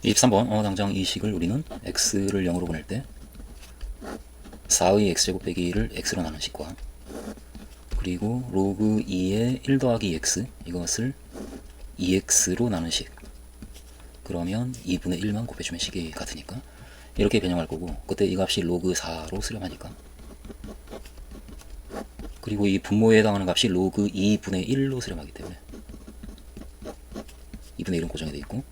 23번 당장 이 식을 우리는 x를 0으로 보낼 때 4의 x제곱 빼기 1을 x로 나눈 식과 그리고 로그 2의 1 더하기 x 이것을 2x로 나눈 식, 그러면 2분의 1만 곱해주면 식이 같으니까 이렇게 변형할 거고, 그때 이 값이 로그 4로 수렴하니까, 그리고 이 분모에 해당하는 값이 로그 2분의 1로 수렴하기 때문에 2분의 1은 고정이 되어 있고,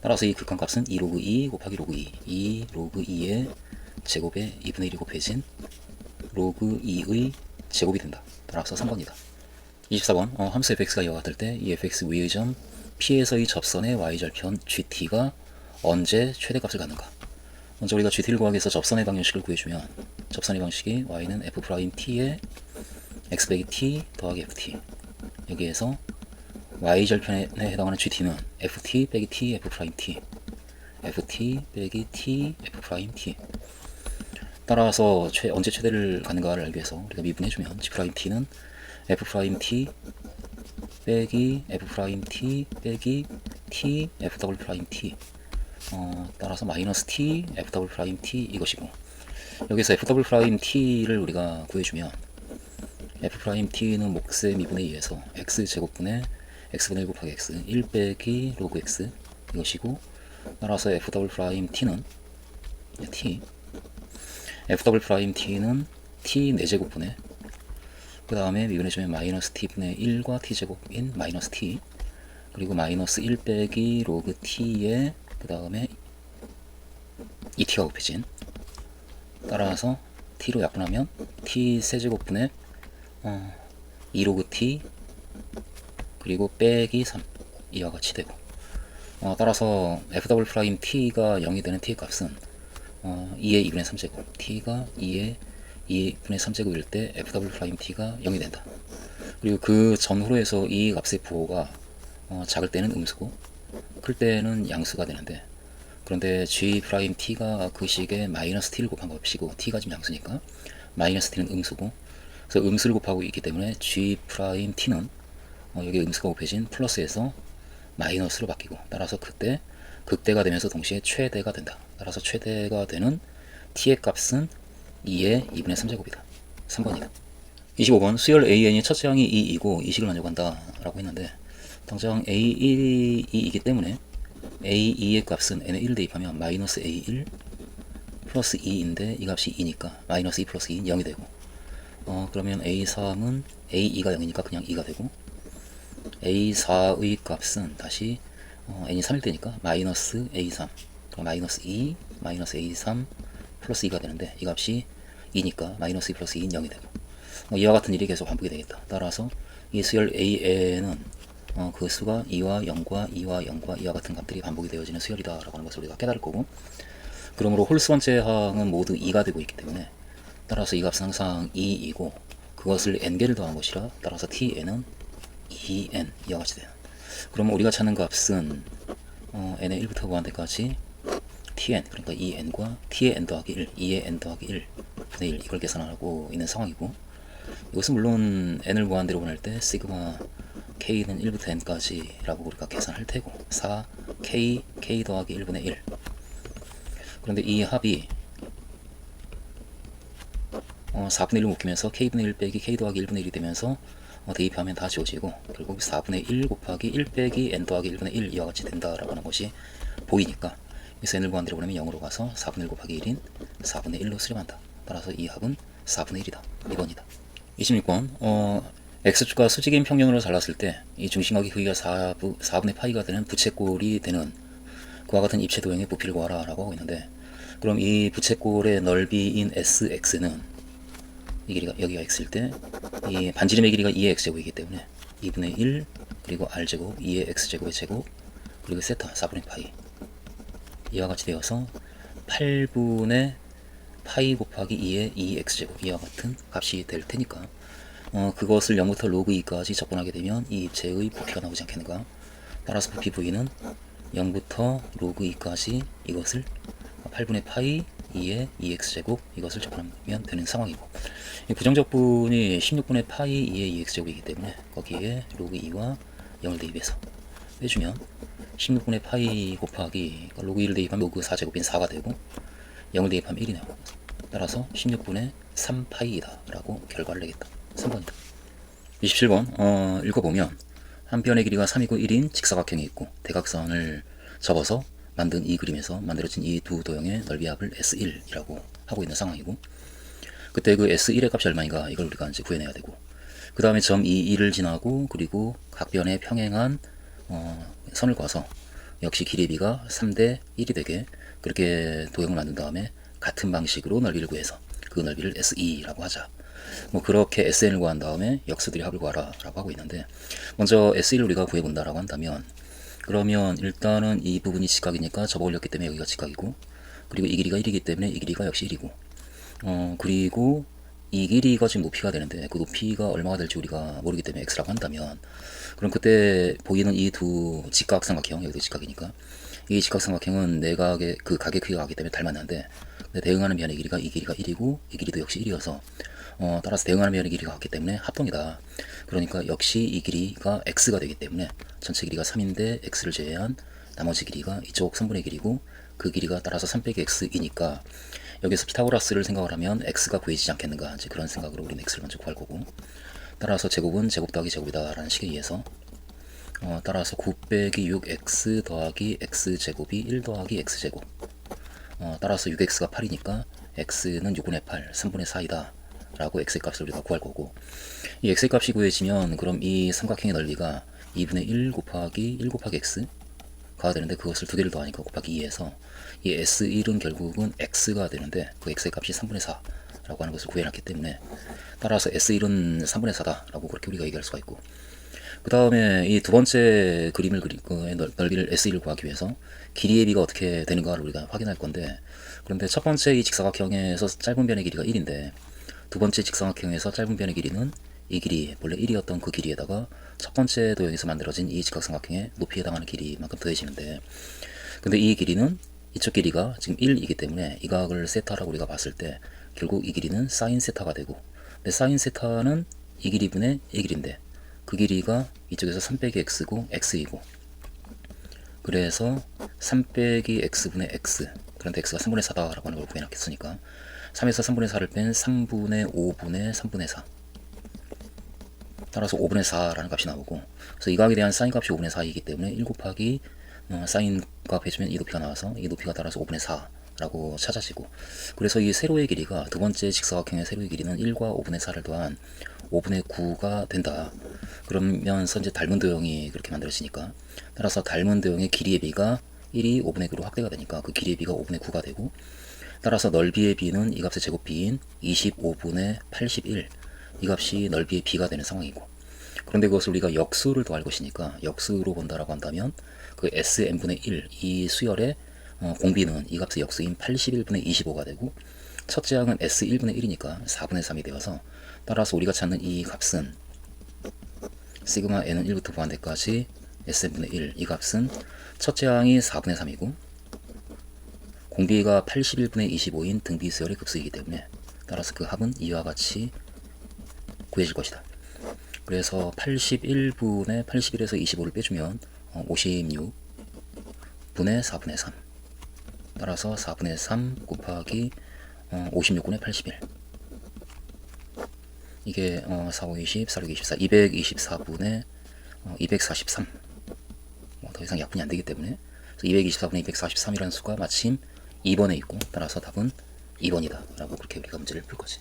따라서 이 극한값은 2 로그 2 곱하기 로그 2 로그 2의 제곱에 2분의 1이 곱해진 로그 2의 제곱이 된다. 따라서 3번이다. 24번 함수 fx가 이와 같을 때 이 fx 위의 점 P에서의 접선의 y절편 gt가 언제 최대값을 갖는가. 먼저 우리가 gt를 구하기 위해서 접선의 방정식을 구해주면, 접선의 방식이 y는 f't의 x 빼기 t 더하기 ft, 여기에서 y절편에 해당하는 gt는 ft 빼기 t f't, ft 빼기 t f't. 따라서 언제 최대를 갖는가를 알기 위해서 우리가 미분해주면 g't는 f't 빼기 f't 빼기 t f't, 따라서 마이너스 t f't 이것이고, 여기서 f't를 우리가 구해주면 f't는 몫의 미분에 의해서 x제곱분의 x분의 1 곱하기 x 1 빼기 로그 x 이것이고, 따라서 f't는 f't는 t 4제곱분의, 그 다음에 미분해주면 마이너스 t분의 1과 t제곱인 마이너스 t, 그리고 마이너스 1 빼기 로그 t에 그 다음에 2t가 곱해진, 따라서 t로 약분하면 t 세제곱분의 2 로그 t 그리고 빼기 3 이와 같이 되고, 따라서 f't가 0이 되는 t의 값은 2의 2분의 3제곱, t가 2의 2분의 3제곱일 때 f't가 0이 된다. 그리고 그 전후로에서 이 값의 부호가 작을 때는 음수고 클 때는 양수가 되는데, 그런데 g't가 그 식에 마이너스 t를 곱한 값이고 t가 지금 양수니까 마이너스 t는 음수고, 그래서 음수를 곱하고 있기 때문에 g't는 여기 음수가 곱해진 플러스에서 마이너스로 바뀌고, 따라서 그때 극대가 되면서 동시에 최대가 된다. 따라서 최대가 되는 t의 값은 2의 2분의 3제곱이다. 3번이다. 25번 수열 AN이 첫째 항이 2이고 이식을 하려고 한다 라고 했는데, 당장 A1이기 때문에 A2의 값은 N에 1을 대입하면 마이너스 A1 플러스 2인데 이 값이 2니까 마이너스 2 플러스 2는 0이 되고, 그러면 A3은 A2가 0이니까 그냥 2가 되고, A4의 값은 다시 N이 3일 때니까 마이너스 A3, 마이너스 2 마이너스 A3 플러스 2가 되는데 이 값이 2니까 마이너스 2 플러스 2는 0이 되고, 이와 같은 일이 계속 반복이 되겠다. 따라서 이 수열 AN은 그 수가 2와 0과 2와 0과 이와 같은 값들이 반복이 되어지는 수열이다 라고 하는 것을 우리가 깨달을 거고, 그러므로 홀수 번째 항은 모두 2가 되고 있기 때문에 따라서 이 값은 항상 2이고 그것을 n개를 더한 것이라, 따라서 tn은 2n 이와 같이 돼요. 그러면 우리가 찾는 값은 n의 1부터 무한대까지 tn, 그러니까 2n과 t의 n 더하기 1, 2의 n 더하기 1 분의 1 이걸 계산하고 있는 상황이고, 이것은 물론 n을 무한대로 보낼 때 시그마 k는 1부터 n까지 라고 우리가 계산할 테고 4k k 더하기 1분의 1, 그런데 이 합이 4분의 1을 묶이면서 k분의 1 빼기 k 더하기 1분의 1이 되면서 대입하면 다 지워지고 결국 4분의 1 곱하기 1 빼기 n 더하기 1분의 1 이와 같이 된다라고 하는 것이 보이니까, 그래서 n을 무한대로 보내면 0으로 가서 4분의 1 곱하기 1인 4분의 1로 수렴한다. 따라서 이 합은 4분의 1이다. 2번이다. 26번 x축과 수직인 평면으로 잘랐을 때 이 중심각의 크기가 4분의 파이가 되는 부채꼴이 되는 그와 같은 입체 도형의 부피를 구하라 라고 하고 있는데, 그럼 이 부채꼴의 넓이인 sx는 이 길이가 여기가 x일 때 이 반지름의 길이가 2의 x제곱이기 때문에 2분의 1 그리고 r제곱 2의 x제곱의 제곱 그리고 세타 4분의 파이 이와 같이 되어서 8분의 파이 곱하기 2의 2x제곱 이와 같은 값이 될 테니까, 그것을 0부터 로그 2까지 접근하게 되면 이 입체의 부피가 나오지 않겠는가. 따라서 부피 V는 0부터 로그 2까지 이것을 8분의 파이 2의 2x제곱 이것을 접근하면 되는 상황이고, 이 부정적 분이 16분의 파이 2의 2x제곱이기 때문에 거기에 로그 2와 0을 대입해서 빼주면 16분의 파이 곱하기 로그 1을 대입하면 로그 4제곱인 4가 되고 0을 대입하면 1이네요. 따라서 16분의 3파이이다 라고 결과를 내겠다. 3번이다. 27번 읽어보면 한 변의 길이가 3이고 1인 직사각형이 있고 대각선을 접어서 만든 이 그림에서 만들어진 이 두 도형의 넓이 합을 S1이라고 하고 있는 상황이고, 그때 그 S1의 값이 얼마인가 이걸 우리가 이제 구해내야 되고, 그 다음에 점 2를 지나고 그리고 각 변에 평행한 선을 그어서 역시 길이의 비가 3대 1이 되게 그렇게 도형을 만든 다음에 같은 방식으로 넓이를 구해서 그 넓이를 S2라고 하자. 뭐 그렇게 SN을 구한 다음에 역수들의 합을 구하라 라고 하고 있는데, 먼저 S1을 우리가 구해본다라고 한다면, 그러면 일단은 이 부분이 직각이니까 접어 올렸기 때문에 여기가 직각이고, 그리고 이 길이가 1이기 때문에 이 길이가 역시 1이고, 그리고 이 길이가 지금 높이가 되는데 그 높이가 얼마가 될지 우리가 모르기 때문에 x라고 한다면, 그럼 그때 보이는 이 두 직각삼각형, 여기도 직각이니까 이 직각삼각형은 내각의 그 각의 크기가 같기 때문에 닮았는데, 대응하는 변의 길이가 이 길이가 1이고 이 길이도 역시 1이어서 따라서 대응하는 변의 길이가 같기 때문에 합동이다. 그러니까 역시 이 길이가 x가 되기 때문에 전체 길이가 3인데 x를 제외한 나머지 길이가 이쪽 선분의 길이고, 그 길이가 따라서 3 빼기 x이니까 여기서 피타고라스를 생각을 하면 x가 구해지지 않겠는가, 이제 그런 생각으로 우리는 x를 먼저 구할 거고, 따라서 제곱은 제곱 더하기 제곱이다 라는 식에 의해서 따라서 9 빼기 6x 더하기 x제곱이 1 더하기 x제곱, 따라서 6x가 8이니까 x는 6분의 8, 3분의 4이다 라고 x의 값을 우리가 구할 거고, 이 x의 값이 구해지면 그럼 이 삼각형의 넓이가 2분의 1 곱하기 1 곱하기 x가 되는데, 그것을 두 개를 더하니까 곱하기 2에서 이 S1은 결국은 x가 되는데 그 x의 값이 3분의 4라고 하는 것을 구해놨기 때문에, 따라서 S1은 3분의 4다 라고 그렇게 우리가 얘기할 수가 있고, 그 다음에 이 두 번째 그림을 넓이를 S1을 구하기 위해서 길이의 비가 어떻게 되는가를 우리가 확인할 건데, 그런데 첫 번째 이 직사각형에서 짧은 변의 길이가 1인데 두 번째 직사각형에서 짧은 변의 길이는 이 길이 원래 1이었던 그 길이에다가 첫 번째 도형에서 만들어진 이 직각삼각형의 높이에 해당하는 길이만큼 더해지는데, 근데 이 길이는 이쪽 길이가 지금 1이기 때문에 이 각을 세타라고 우리가 봤을 때 결국 이 길이는 사인 세타가 되고, 근데 사인 세타는 이 길이분의 이 길인데 그 길이가 이쪽에서 3 빼기 x고 x이고, 그래서 3 빼기 x분의 x, 그런데 x가 3분의 4다 라고 하는 걸 구해놨겠으니까 3에서 3분의 4를 뺀 3분의 5분의 3분의 4, 따라서 5분의 4라는 값이 나오고, 그래서 이 각에 대한 사인 값이 5분의 4이기 때문에 1 곱하기 사인 값 해주면 이 높이가 나와서 이 높이가 따라서 5분의 4라고 찾아지고, 그래서 이 세로의 길이가 두 번째 직사각형의 세로의 길이는 1과 5분의 4를 더한 5분의 9가 된다. 그러면서 이제 닮은 도형이 그렇게 만들어지니까, 따라서 닮은 도형의 길이의 비가 1이 5분의 9로 확대가 되니까 그 길이의 비가 5분의 9가 되고, 따라서 넓이의 비는 이 값의 제곱비인 25분의 81, 이 값이 넓이의 비가 되는 상황이고, 그런데 그것을 우리가 역수를 더할 것이니까 역수로 본다라고 한다면 그 SN분의 1, 이 수열의 공비는 이 값의 역수인 81분의 25가 되고, 첫째 항은 S1분의 1이니까 4분의 3이 되어서, 따라서 우리가 찾는 이 값은 시그마 n은 1부터 무한대까지 SN분의 1, 이 값은 첫째 항이 4분의 3이고 공비가 81분의 25인 등비 수열의 급수이기 때문에, 따라서 그 합은 이와 같이 구해질 것이다. 그래서 81분의 81에서 25를 빼주면 56분의 4분의 3, 따라서 4분의 3 곱하기 56분의 81, 이게 4, 5, 20, 4, 6, 24, 224분의 243, 더 이상 약분이 안되기 때문에 224분의 243이라는 수가 마침 2번에 있고, 따라서 답은 2번이다 라고 그렇게 우리가 문제를 풀 거지.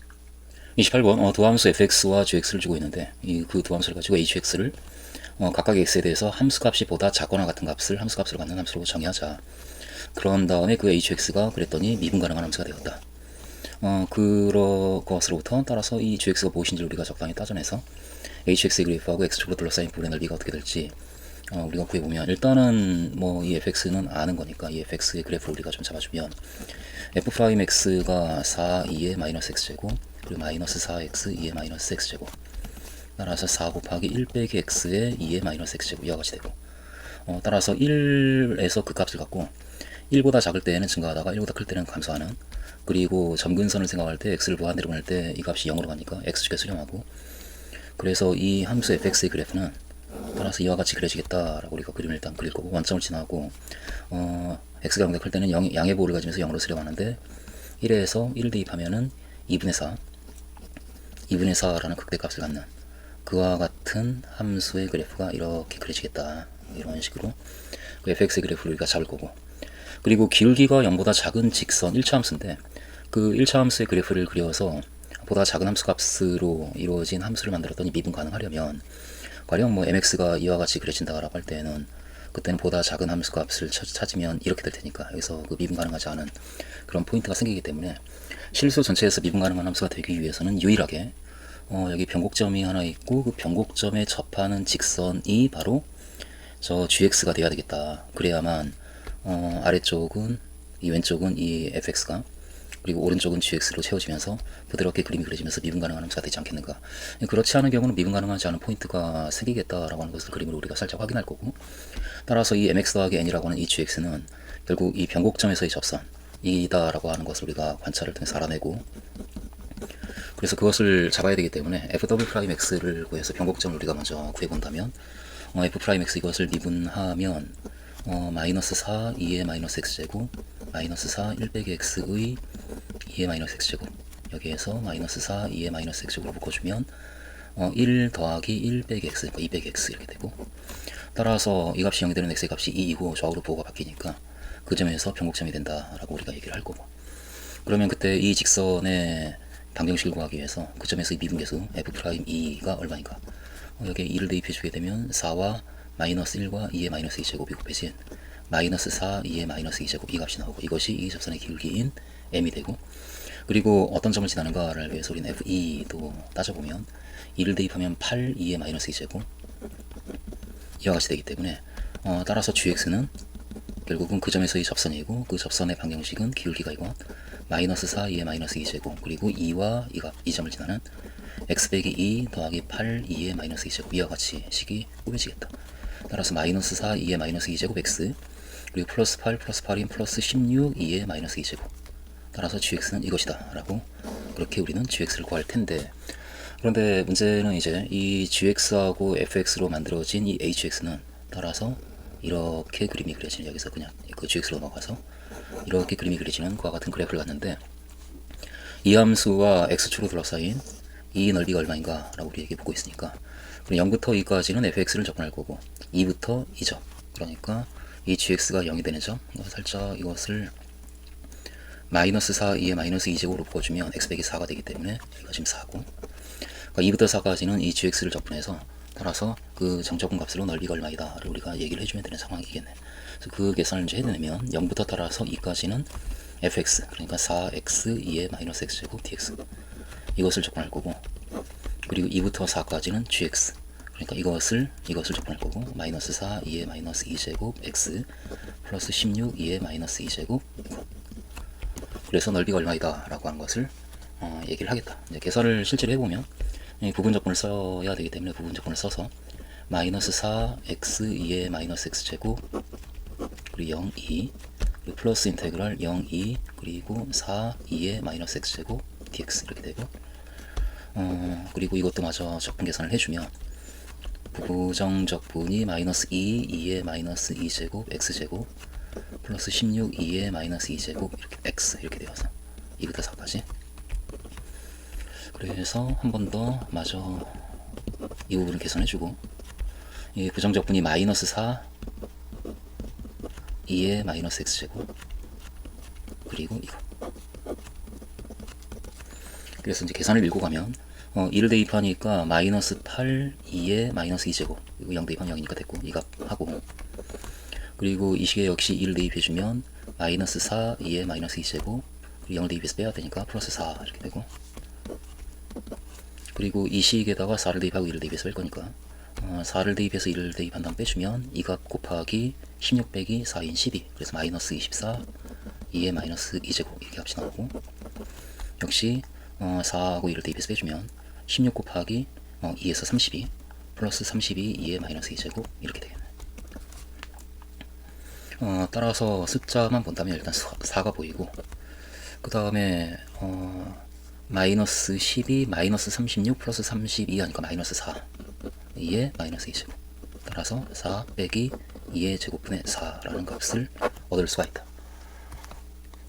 28번 도함수 fx와 gx를 주고 있는데, 그 도함수를 가지고 hx를 각각의 x에 대해서 함수값이 보다 작거나 같은 값을 함수값으로 갖는 함수로 정의하자. 그런 다음에 그 hx가 그랬더니 미분 가능한 함수가 되었다. 그것으로부터 따라서 이 gx가 무엇인지 우리가 적당히 따져내서 hx의 그래프하고 x축으로 둘러싸인 부분의 넓이가 어떻게 될지 우리가 구해보면, 일단은 뭐 이 fx는 아는 거니까 이 fx의 그래프를 우리가 좀 잡아주면 f'x가 4, 2의 마이너스 x제곱, 그리고 마이너스 4x, 2의 마이너스 x제곱, 따라서 4 곱하기 1 빼기 x의 2의 마이너스 x제곱, 이와 같이 되고, 따라서 1에서 그 값을 갖고 1보다 작을 때에는 증가하다가 1보다 클 때는 감소하는, 그리고 점근선을 생각할 때 x를 무한대로 보낼 때 이 값이 0으로 가니까 x축에 수렴하고, 그래서 이 함수 fx의 그래프는 따라서 이와 같이 그려지겠다라고 우리가 그림을 일단 그릴 거고, 원점을 지나고 x가 0 대입할 때는 양의 보호를 가지면서 0으로 쓰려고 하는데 1에서 1을 대입하면은 2분의 4 2분의 4라는 극대값을 갖는 그와 같은 함수의 그래프가 이렇게 그려지겠다. 이런 식으로 그 fx의 그래프를 우리가 잡을 거고, 그리고 길기가 0보다 작은 직선 1차 함수인데 그 1차 함수의 그래프를 그려서 보다 작은 함수 값으로 이루어진 함수를 만들었더니 미분 가능하려면, 가령 뭐 mx가 이와 같이 그려진다라고 할 때는 그때는 보다 작은 함수 값을 찾으면 이렇게 될 테니까 여기서 그 미분 가능하지 않은 그런 포인트가 생기기 때문에 실수 전체에서 미분 가능한 함수가 되기 위해서는 유일하게 여기 변곡점이 하나 있고 그 변곡점에 접하는 직선이 바로 저 gx가 돼야 되겠다. 그래야만 아래쪽은 이 왼쪽은 이 fx가 그리고 오른쪽은 gx로 채워지면서 부드럽게 그림이 그려지면서 미분 가능한 함수가 되지 않겠는가. 그렇지 않은 경우는 미분 가능하지 않은 포인트가 생기겠다라고 하는 것을 그림으로 우리가 살짝 확인할 거고, 따라서 이 mx 더하기 n이라고 하는 이 gx는 결국 이 변곡점에서의 접선이다라고 하는 것을 우리가 관찰을 통해서 알아내고, 그래서 그것을 잡아야 되기 때문에 f'(x를) 구해서 변곡점을 우리가 먼저 구해본다면 f'(x) 이것을 미분하면 마이너스 4 2의 마이너스 x제곱 마이너스 4 1 빼기 x의 2의 마이너스 x제곱, 여기에서 마이너스 4 2의 마이너스 x제곱으로 묶어주면 1 더하기 1 빼기 x, 그러니까 2 빼기 x 이렇게 되고, 따라서 이 값이 0이 되는 x의 값이 2이고 좌우로 부호가 바뀌니까 그 점에서 변곡점이 된다라고 우리가 얘기를 할 거고, 그러면 그때 이 직선의 방정식을 구하기 위해서 그 점에서 이 미분계수 f'(2가) 얼마인가, 여기에 2를 대입해 주게 되면 4와 마이너스 1과 2의 마이너스 2제곱이 곱해진 마이너스 4 2의 마이너스 2제곱 이 값이 나오고, 이것이 이 접선의 길기인 m이 되고, 그리고 어떤 점을 지나는가를 위해서 우리는 f2도 따져보면 2를 대입하면 8 2의 마이너스 2제곱 이와 같이 되기 때문에 따라서 gx는 결국은 그 점에서의 접선이고 그 접선의 방정식은 기울기가 이거 마이너스 4 2의 마이너스 2제곱 그리고 2와 이 점을 지나는 x 빼기 2 더하기 8 2의 마이너스 2제곱 이와 같이 식이 꾸며지겠다. 따라서 마이너스 4 2의 마이너스 2제곱 x 그리고 플러스 8 플러스 8인 플러스 16 2의 마이너스 2제곱, 따라서 gx는 이것이다 라고 그렇게 우리는 gx를 구할 텐데, 그런데 문제는 이제 이 gx하고 fx로 만들어진 이 hx는 따라서 이렇게 그림이 그려지는, 여기서 그냥 그 gx로 넘어가서 이렇게 그림이 그려지는 그와 같은 그래프를 갖는데, 이 함수와 x축으로 둘러싸인 이 넓이가 얼마인가 라고 우리에게 보고 있으니까, 그럼 0부터 2까지는 fx를 접근할 거고 2부터 2점, 그러니까 이 gx가 0이 되는 점, 살짝 이것을 마이너스 4 2의 마이너스 2제곱으로 바꿔주면 x 빼기 4가 되기 때문에 여기가 지금 4고, 그러니까 2부터 4까지는 이 gx를 접근해서 따라서 그 정적분 값으로 넓이가 얼마이다를 우리가 얘기를 해주면 되는 상황이겠네. 그래서 그 계산을 이제 해내면 0부터 따라서 2까지는 fx, 그러니까 4x 2의 마이너스 x제곱 dx 이것을 접근할 거고, 그리고 2부터 4까지는 gx, 그러니까 이것을 접근할 거고, 마이너스 4 2의 마이너스 2제곱 x 플러스 16 2의 마이너스 2제곱, 그래서 넓이가 얼마이다 라고 하는 것을 얘기를 하겠다. 이제 계산을 실제로 해보면 부분적분을 써야 되기 때문에 부분적분을 써서 마이너스 4x 2의 마이너스 x제곱 그리고 0 2 그리고 플러스 인테그랄 0 2 그리고 4 2의 마이너스 x제곱 dx 이렇게 되고, 그리고 이것도 마저 적분 계산을 해주면 부정적분이 마이너스 2 2의 마이너스 2제곱 x제곱 플러스 16 2의 마이너스 2제곱 이렇게 x 이렇게 되어서 2부터 4까지, 그래서 한 번 더 마저 이 부분을 계산해주고, 이 부정적분이 마이너스 4 2의 마이너스 x제곱 그리고 이거, 그래서 이제 계산을 밀고 가면 2를 대입하니까 마이너스 8 2의 마이너스 2제곱, 이거 0 대입하면 0이니까 됐고 이 값 하고, 그리고 이 식에 역시 2를 대입해주면 마이너스 4 2의 마이너스 2제곱 그리고 0을 대입해서 빼야 되니까 플러스 4 이렇게 되고, 그리고 이 식에다가 4를 대입하고 2를 대입해서 뺄 거니까 4를 대입해서 2를 대입한 다음 빼주면 이 값 곱하기 16 빼기 4인 12, 그래서 마이너스 24 2의 마이너스 2제곱 이렇게 값이 나오고, 역시 4하고 2를 대입해서 빼주면 16 곱하기 2에서 32 플러스 32 2의 마이너스 2제곱 이렇게 되겠네. 따라서 숫자만 본다면 일단 4가 보이고, 그 다음에 마이너스 12 마이너스 36 플러스 32 하니까 마이너스 4 2의 마이너스 2제곱, 따라서 4 빼기 2의 제곱분의 4라는 값을 얻을 수가 있다.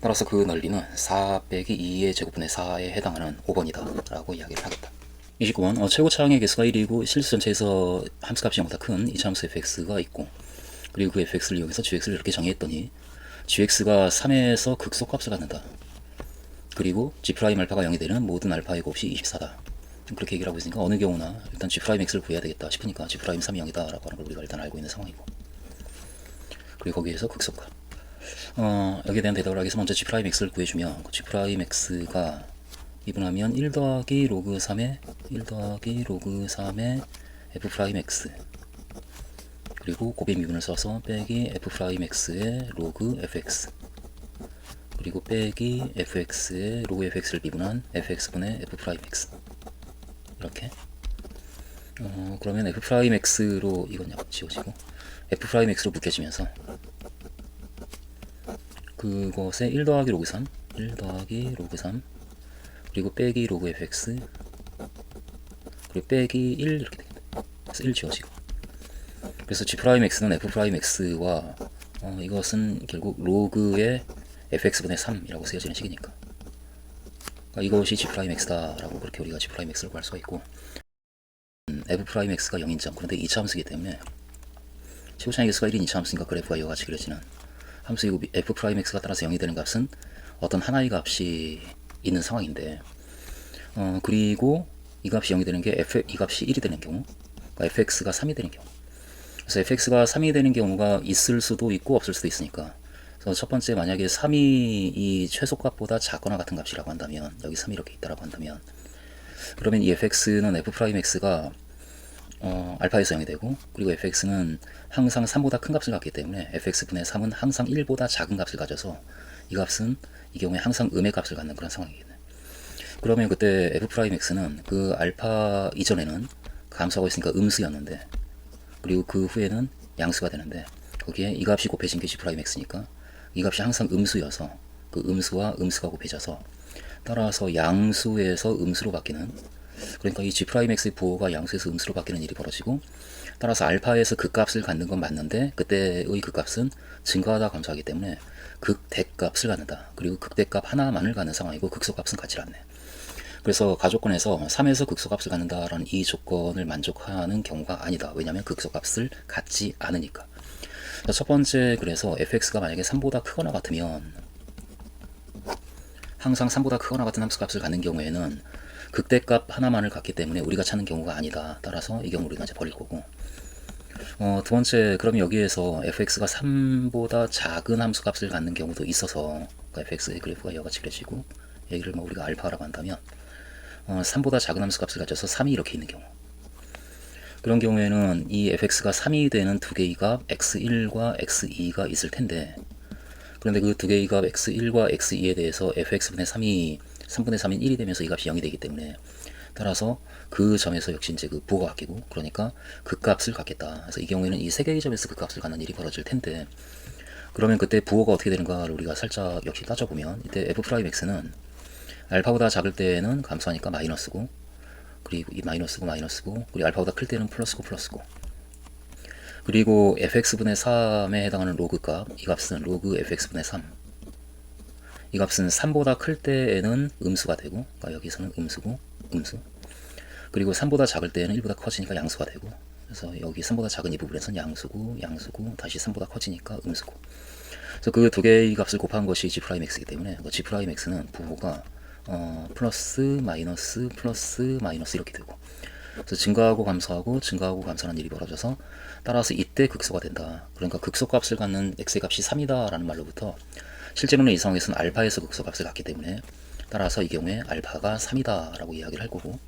따라서 그 넓이는 4 빼기 2의 제곱분의 4에 해당하는 5번이다 라고 이야기를 하겠다. 29번 최고차항의 개수가 1이고 실수 전체에서 함수값이 0보다 큰 이차함수 fx가 있고, 그리고 그 fx를 이용해서 gx를 이렇게 정의했더니 gx가 3에서 극소값을 갖는다. 그리고 g'알파가 0이 되는 모든 알파의 곱이 24다. 그렇게 얘기를 하고 있으니까 어느 경우나 일단 g'x를 구해야 되겠다 싶으니까 g'3이 0이다 라고 하는 걸 우리가 일단 알고 있는 상황이고, 그리고 거기에서 극소값, 여기에 대한 대답을 하기 위해서 먼저 g'x를 구해주면 g'x가 미분하면 1 더하기 로그 3의 f'x, 그리고 곱의 미분을 써서 빼기 f'x의 로그 fx, 그리고 빼기 fx의 로그 fx를 미분한 fx분의 f'x, 이렇게. 그러면 f'x로 이건 약간 지워지고 f'x로 묶여지면서 그것에 1 더하기 로그 3 그리고 빼기 로그 fx, 그리고 빼기 1 이렇게 되겠다. 그래서 1 지워지고, 그래서 g'x는 f'x와 이것은 결국 로그의 fx분의 3이라고 쓰여지는 식이니까, 그러니까 이것이 g'x다 라고 그렇게 우리가 g'x를 구할 수가 있고, f'x가 0인점, 그런데 2차함수이기 때문에 최고차항의 개수가 1인 2차함수니까 그래프가 이와 같이 그려지는 함수이고, f'x가 따라서 0이 되는 값은 어떤 하나의 값이 있는 상황인데, 그리고 이 값이 0이 되는 게 이 값이 1이 되는 경우, 그러니까 fx가 3이 되는 경우. 그래서 fx가 3이 되는 경우가 있을 수도 있고 없을 수도 있으니까, 그래서 첫 번째 만약에 3이 이 최소값보다 작거나 같은 값이라고 한다면, 여기 3이 이렇게 있다라고 한다면, 그러면 이 fx는 f'x가 알파에서 0이 되고, 그리고 fx는 항상 3보다 큰 값을 갖기 때문에 fx분의 3은 항상 1보다 작은 값을 가져서 이 값은 이 경우에 항상 음의 값을 갖는 그런 상황이겠네. 그러면 그때 f'x는 그 알파 이전에는 감소하고 있으니까 음수였는데, 그리고 그 후에는 양수가 되는데, 거기에 이 값이 곱해진 게 g'x니까 이 값이 항상 음수여서 그 음수와 음수가 곱해져서 따라서 양수에서 음수로 바뀌는, 그러니까 이 g'x의 부호가 양수에서 음수로 바뀌는 일이 벌어지고, 따라서 알파에서 극값을 갖는 건 맞는데 그때의 극값은 증가하다 감소하기 때문에 극대값을 갖는다. 그리고 극대값 하나만을 갖는 상황이고 극소값은 갖지 않네. 그래서 가조건에서 3에서 극소값을 갖는다라는 이 조건을 만족하는 경우가 아니다. 왜냐하면 극소값을 갖지 않으니까. 첫 번째, 그래서 fx가 만약에 3보다 크거나 같으면, 항상 3보다 크거나 같은 함수값을 갖는 경우에는 극대값 하나만을 갖기 때문에 우리가 찾는 경우가 아니다. 따라서 이 경우 우리가 이제 버릴 거고, 두 번째, 그럼 여기에서 fx가 3보다 작은 함수값을 갖는 경우도 있어서, 그러니까 fx의 그래프가 이와 같이 그려지고, 얘기를 뭐 우리가 알파라고 한다면 3보다 작은 함수값을 가져서 3이 이렇게 있는 경우, 그런 경우에는 이 fx가 3이 되는 두 개의 값 x1과 x2가 있을 텐데, 그런데 그 두 개의 값 x1과 x2에 대해서 fx분의 3이 3분의 3인 1이 되면서 이 값이 0이 되기 때문에, 따라서 그 점에서 역시 이제 그 부호가 바뀌고, 그러니까 그 값을 갖겠다. 그래서 이 경우에는 이 세 개의 점에서 그 값을 갖는 일이 벌어질 텐데, 그러면 그때 부호가 어떻게 되는가를 우리가 살짝 역시 따져보면, 이때 f'x는 알파보다 작을 때는 감소하니까 마이너스고, 그리고 이 마이너스고, 그리고 알파보다 클 때는 플러스고, 그리고 fx분의 3에 해당하는 로그 값, 이 값은 로그 fx분의 3, 이 값은 3보다 클 때에는 음수가 되고, 그러니까 여기서는 음수고, 음수, 그리고 3보다 작을 때는 1보다 커지니까 양수가 되고, 그래서 여기 3보다 작은 이 부분에서는 양수고, 다시 3보다 커지니까 음수고, 그래서 그 두 개의 값을 곱한 것이 g'x이기 때문에 g'x는 부호가 플러스 마이너스 이렇게 되고, 그래서 증가하고 감소하는 일이 벌어져서, 따라서 이때 극소가 된다. 그러니까 극소값을 갖는 x의 값이 3이다 라는 말로부터 실제로는 이 상황에서는 알파에서 극소값을 갖기 때문에, 따라서 이 경우에 알파가 3이다 라고 이야기를 할 거고,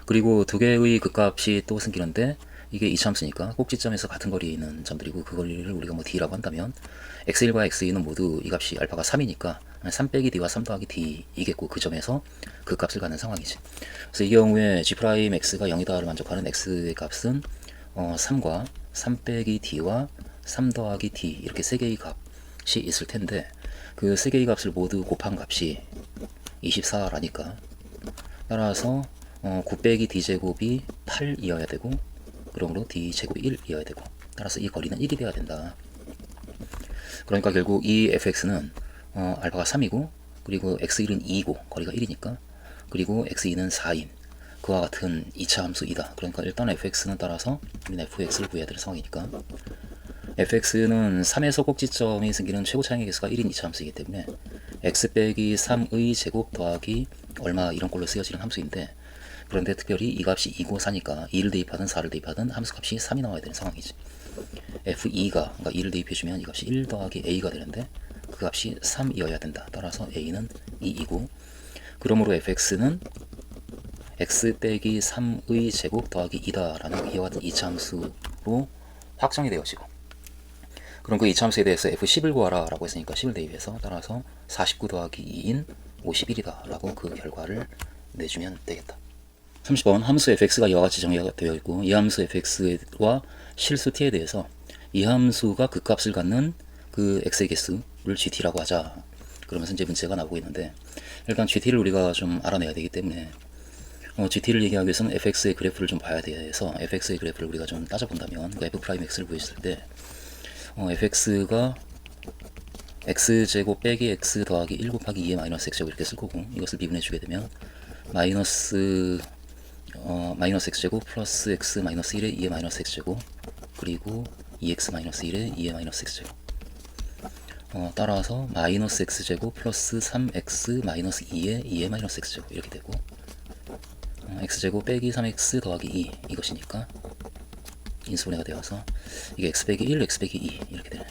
그리고 두 개의 극값이 또 생기는데, 이게 이차함수니까 꼭지점에서 같은 거리에 있는 점들이고, 그 거리를 우리가 뭐 d라고 한다면 x1과 x2는 모두 이 값이 알파가 3이니까 3 빼기 d와 3 더하기 d이겠고, 그 점에서 그 값을 갖는 상황이지. 그래서 이 경우에 g'x가 0이다를 만족하는 x의 값은 3과 3 빼기 d와 3 더하기 d 이렇게 세 개의 값이 있을 텐데, 그 세 개의 값을 모두 곱한 값이 24라니까, 따라서 9 빼기 d제곱이 8이어야 되고, 그러므로 d제곱이 1이어야 되고, 따라서 이 거리는 1이 돼야 된다. 그러니까 결국 이 fx는 알파가 3이고, 그리고 x1은 2이고 거리가 1이니까, 그리고 x2는 4인 그와 같은 2차 함수이다. 그러니까 일단 fx는 따라서 우리는 fx를 구해야 되는 상황이니까, fx는 3에서 꼭지점이 생기는 최고 차항의 개수가 1인 2차 함수이기 때문에 x 빼기 3의 제곱 더하기 얼마 이런 꼴로 쓰여지는 함수인데, 그런데 특별히 이 값이 2고 4니까 2를 대입하든 4를 대입하든 함수값이 3이 나와야 되는 상황이지. f2가 그러니까 2를 대입해주면 이 값이 1 더하기 a가 되는데 그 값이 3이어야 된다. 따라서 a는 2이고, 그러므로 fx는 x 빼기 3의 제곱 더하기 2다라는 이와 같은 2차 함수로 확정이 되어지고, 그럼 그 2차 함수에 대해서 f10을 구하라 라고 했으니까 10을 대입해서, 따라서 49 더하기 2인 51이다 라고 그 결과를 내주면 되겠다. 30번 함수 fx가 이와 같이 정의되어 있고, 이 함수 fx와 실수 t에 대해서 이 함수가 극값을 갖는 그 x의 개수를 gt라고 하자. 그러면서 이제 문제가 나오고 있는데, 일단 gt를 우리가 좀 알아내야 되기 때문에 gt를 얘기하기 위해서는 fx의 그래프를 좀 봐야 돼서, fx의 그래프를 우리가 좀 따져본다면 그 f'x를 구했을 때 fx가 x제곱 빼기 x 더하기 1 곱하기 2의 마이너스 x제곱 이렇게 쓸 거고, 이것을 미분해 주게 되면 마이너스 x제곱 플러스 x 마이너스 1의 2의 마이너스 x제곱, 그리고 2x 마이너스 1의 2의 마이너스 x제곱, 따라서 마이너스 x제곱 플러스 3x 마이너스 2의 2의 마이너스 x제곱 이렇게 되고, x제곱 빼기 3x 더하기 2 이것이니까 인수분해가 되어서 이게 x 빼기 1, x 빼기 2 이렇게 되네.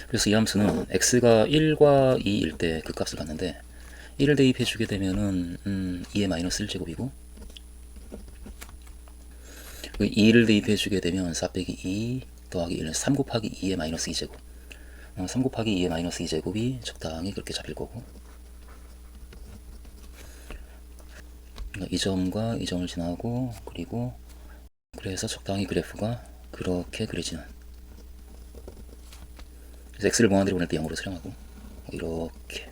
그래서 이 함수는 x가 1과 2일 때 그 값을 갖는데, 1을 대입해 주게 되면은 2의 마이너스 1제곱이고, 2를 대입해 주게 되면 4 빼기 2 더하기 1은 3 곱하기 2의 마이너스 2제곱, 3 곱하기 2의 마이너스 2제곱이 적당히 그렇게 잡힐 거고, 그러니까 이 점과 이 점을 지나고, 그리고 그래서 적당히 그래프가 그렇게 그려지는, 그래서 x를 무한대로 보낼 때 0으로 수렴하고 이렇게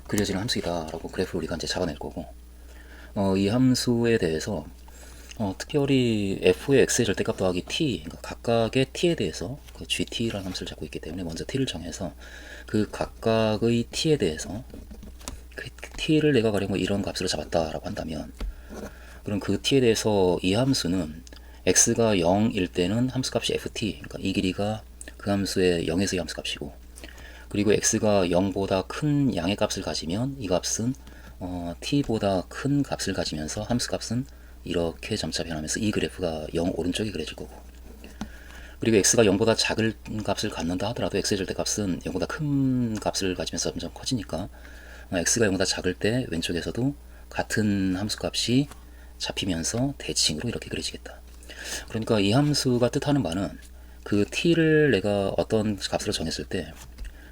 그려지는 함수이다 라고 그래프를 우리가 이제 잡아낼 거고, 이 함수에 대해서 특별히 f의 x의 절대값 더하기 t, 그러니까 각각의 t에 대해서 그 gt라는 함수를 잡고 있기 때문에 먼저 t를 정해서 그 각각의 t에 대해서 그 t를 내가 가령 이런 값으로 잡았다라고 한다면, 그럼 그 t에 대해서 이 함수는 x가 0일 때는 함수값이 ft, 그러니까 이 길이가 그 함수의 0에서의 함수값이고, 그리고 x가 0보다 큰 양의 값을 가지면 이 값은 t보다 큰 값을 가지면서 함수값은 이렇게 점차 변하면서 이 그래프가 0 오른쪽에 그려질 거고, 그리고 x가 0보다 작은 값을 갖는다 하더라도 x의 절대값은 0보다 큰 값을 가지면서 점점 커지니까 x가 0보다 작을 때 왼쪽에서도 같은 함수값이 잡히면서 대칭으로 이렇게 그려지겠다. 그러니까 이 함수가 뜻하는 바는 그 t를 내가 어떤 값으로 정했을 때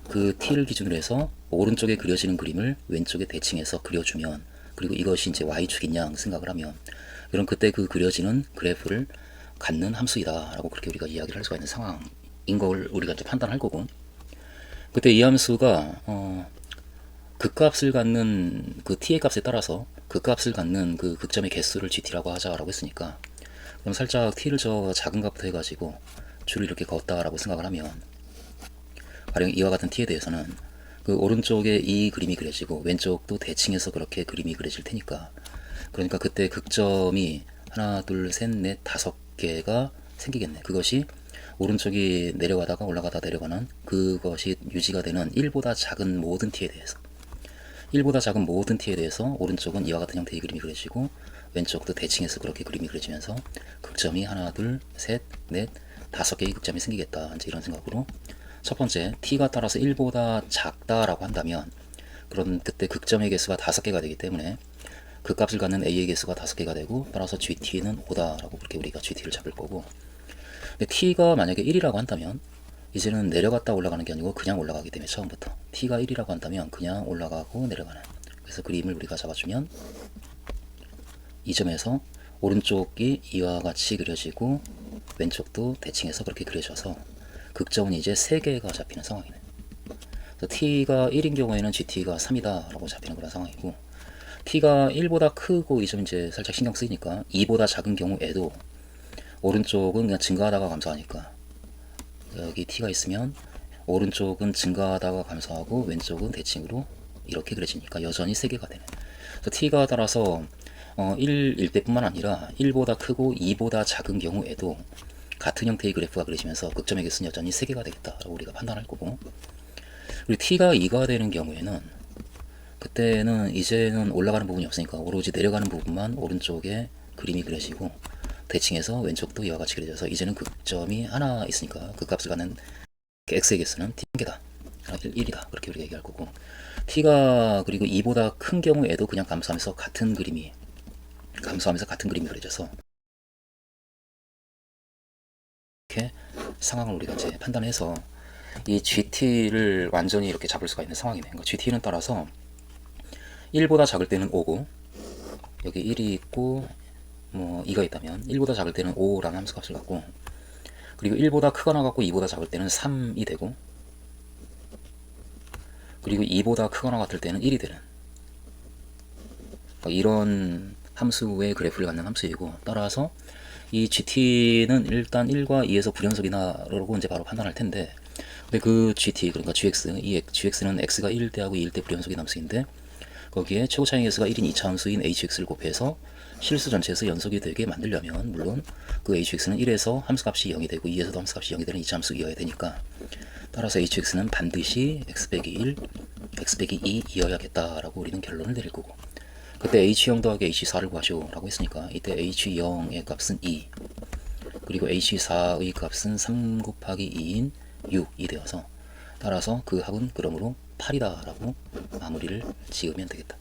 그 t를 기준으로 해서 오른쪽에 그려지는 그림을 왼쪽에 대칭해서 그려주면, 그리고 이것이 이제 y축인 양 생각을 하면, 그럼 그때 그 그려지는 그래프를 갖는 함수이다 라고 그렇게 우리가 이야기를 할 수가 있는 상황인 걸 우리가 이제 판단할 거고, 그때 이 함수가 극값을 갖는 그 t의 값에 따라서 극값을 갖는 그 극점의 개수를 gt라고 하자라고 했으니까, 그럼 살짝 t를 저 작은 값부터 해가지고 줄을 이렇게 걷다라고 생각을 하면, 가령 이와 같은 t에 대해서는 그 오른쪽에 이 그림이 그려지고 왼쪽도 대칭해서 그렇게 그림이 그려질 테니까, 그러니까 그때 극점이 하나 둘 셋 넷 5개가 생기겠네. 그것이 오른쪽이 내려가다가 올라가다 내려가는 그것이 유지가 되는 1보다 작은 모든 t에 대해서, 1보다 작은 모든 t에 대해서 오른쪽은 이와 같은 형태의 그림이 그려지고 왼쪽도 대칭해서 그렇게 그림이 그려지면서 극점이 하나 둘 셋 넷 5개의 극점이 생기겠다, 이제 이런 생각으로 첫 번째 t가 따라서 1보다 작다라고 한다면, 그럼 그때 극점의 개수가 5개가 되기 때문에 그 값을 갖는 a의 개수가 5개가 되고, 따라서 gt는 5다라고 그렇게 우리가 gt를 잡을 거고, 근데 t가 만약에 1이라고 한다면 이제는 내려갔다 올라가는 게 아니고 그냥 올라가기 때문에 처음부터 t가 1이라고 한다면 그냥 올라가고 내려가는, 그래서 그림을 우리가 잡아주면 이 점에서 오른쪽이 이와 같이 그려지고 왼쪽도 대칭해서 그렇게 그려져서 극점은 이제 3개가 잡히는 상황이네. 그래서 t가 1인 경우에는 gt가 3이다 라고 잡히는 그런 상황이고, t가 1보다 크고 이 점 이제 살짝 신경 쓰이니까 2보다 작은 경우에도 오른쪽은 그냥 증가하다가 감소하니까 여기 t가 있으면 오른쪽은 증가하다가 감소하고 왼쪽은 대칭으로 이렇게 그려지니까 여전히 3개가 되네. 그래서 t가 따라서 1일 때뿐만 아니라 1보다 크고 2보다 작은 경우에도 같은 형태의 그래프가 그려지면서 극점의 개수는 여전히 3개가 되겠다라고 우리가 판단할 거고, 그리고 t가 2가 되는 경우에는 그때는 이제는 올라가는 부분이 없으니까 오로지 내려가는 부분만 오른쪽에 그림이 그려지고 대칭해서 왼쪽도 이와 같이 그려져서 이제는 극점이 하나 있으니까 그 값을 갖는 x의 개수는 t개다 1이다 그렇게 우리가 얘기할 거고, t가 그리고 2보다 큰 경우에도 그냥 감소하면서 같은 그림이 그려져서 이렇게 상황을 우리가 이제 판단해서 이 GT를 완전히 이렇게 잡을 수가 있는 상황이네. 그러니까 GT는 따라서 1보다 작을 때는 5고 여기 1이 있고 뭐 2가 있다면 1보다 작을 때는 5라는 함수값을 갖고, 그리고 1보다 크거나 같고 2보다 작을 때는 3이 되고, 그리고 2보다 크거나 같을 때는 1이 되는 이런 함수의 그래프를 갖는 함수이고, 따라서 이 GT는 일단 1과 2에서 불연속이나라고 이제 바로 판단할 텐데, 근데 그 GT 그러니까 GX, 이 GX는 X가 1일 때하고 2일 때 불연속인 함수인데 거기에 최고 차이 개수가 1인 2차 함수인 HX를 곱해서 실수 전체에서 연속이 되게 만들려면 물론 그 HX는 1에서 함수값이 0이 되고 2에서도 함수값이 0이 되는 2차 함수이어야 되니까, 따라서 HX는 반드시 X 빼기 1, X 빼기 2이어야겠다라고 우리는 결론을 내릴 거고, 그때 H0 더하기 H4를 구하시오라고 했으니까 이때 H0의 값은 2, 그리고 H4의 값은 3 곱하기 2인 6이 되어서 따라서 그 합은 그러므로 8이다 라고 마무리를 지으면 되겠다.